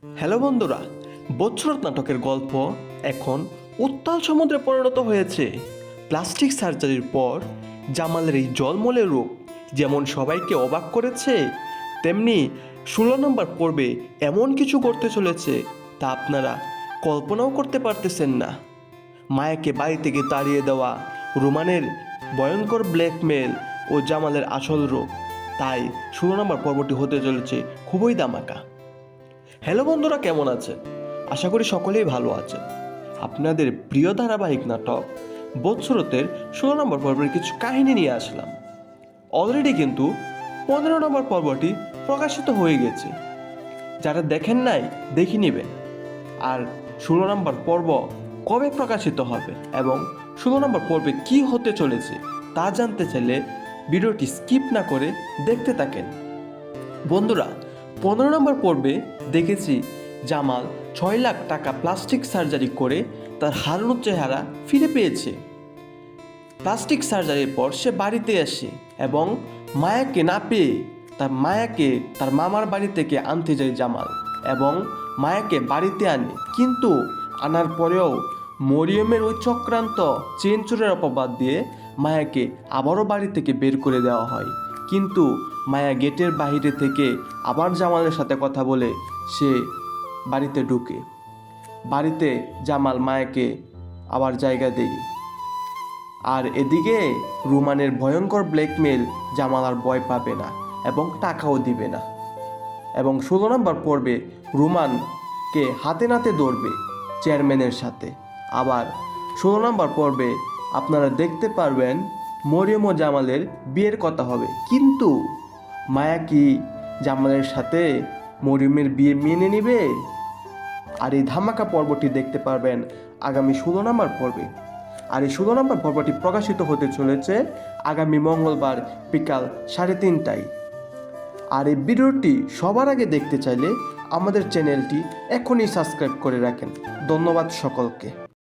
Hello বন্ধুরা, বৎসরত নাটকের গল্প এখন উত্তাল সমুদ্রে পরিণত হয়েছে। প্লাস্টিক সার্জারির পর জামালের এই জলমলে রূপ যেমন সবাইকে অবাক করেছে, তেমনি 16 নম্বর পর্বে এমন কিছু করতে চলেছে তা আপনারা কল্পনাও করতে পারতেছেন না। মায়াকে বাড়ি থেকে তাড়িয়ে দেওয়া, রোমানের ভয়ঙ্কর ব্ল্যাকমেল ও জামালের আসল রূপ, তাই 16 নম্বর পর্বটি হতে চলেছে খুবই ধামাকা। হ্যালো বন্ধুরা, কেমন আছেন? আশা করি সকলেই ভালো আছেন। আপনাদের প্রিয় ধারাবাহিক নাটক বৎসরতের 16 নম্বর পর্বের কিছু কাহিনী নিয়ে আসলাম। অলরেডি কিন্তু 15 নম্বর পর্বটি প্রকাশিত হয়ে গেছে। যারা দেখেন নাই দেখে নেবেন। আর 16 নম্বর পর্ব কবে প্রকাশিত হবে এবং 16 নম্বর পর্বে কি হতে চলেছে তা জানতে চাইলে ভিডিওটি স্কিপ না করে দেখতে থাকেন। বন্ধুরা, 15 নম্বর পর্বে দেখেছি জামাল 6 লাখ টাকা প্লাস্টিক সার্জারি করে তার হারানো চেহারা ফিরে পেয়েছে। প্লাস্টিক সার্জারির পর সে বাড়িতে আসে এবং মায়াকে না পেয়ে মায়াকে তার মামার বাড়ি থেকে আনতে যায় জামাল এবং মায়াকে বাড়িতে আনে, কিন্তু আনার পরেও মরিয়মের ওই চক্রান্ত চেন চোরের অপবাদ দিয়ে মায়াকে আবারও বাড়ি থেকে বের করে দেওয়া হয়। কিন্তু মায়া গেটের বাইরে থেকে আবার জামালের সাথে কথা বলে সে বাড়িতে ঢুকে। বাড়িতে জামাল মায়াকে আবার জায়গা দেয়। আর এদিকে রুমানের ভয়ঙ্কর ব্ল্যাকমেল, জামাল আর ভয় পাবে না এবং টাকাও দিবে না। এবং 16 নম্বর পর্বে রুমানকে হাতে নাতে ধরবে চেয়ারম্যানের সাথে। আবার 16 নম্বর পর্বে আপনারা দেখতে পারবেন মরিয়ম ও জামালের বিয়ের কথা হবে, কিন্তু মায়া কি জামালের সাথে মরিয়মের বিয়ে মেনে নেবে? আর এই ধামাকা পর্বটি দেখতে পারবেন আগামী 16 নম্বর পর্বে। আর এই 16 নম্বর পর্বটি প্রকাশিত হতে চলেছে আগামী মঙ্গলবার বিকাল 3:30টায়। আর এই ভিডিওটি সবার আগে দেখতে চাইলে আমাদের চ্যানেলটি এখনই সাবস্ক্রাইব করে রাখেন। ধন্যবাদ সকলকে।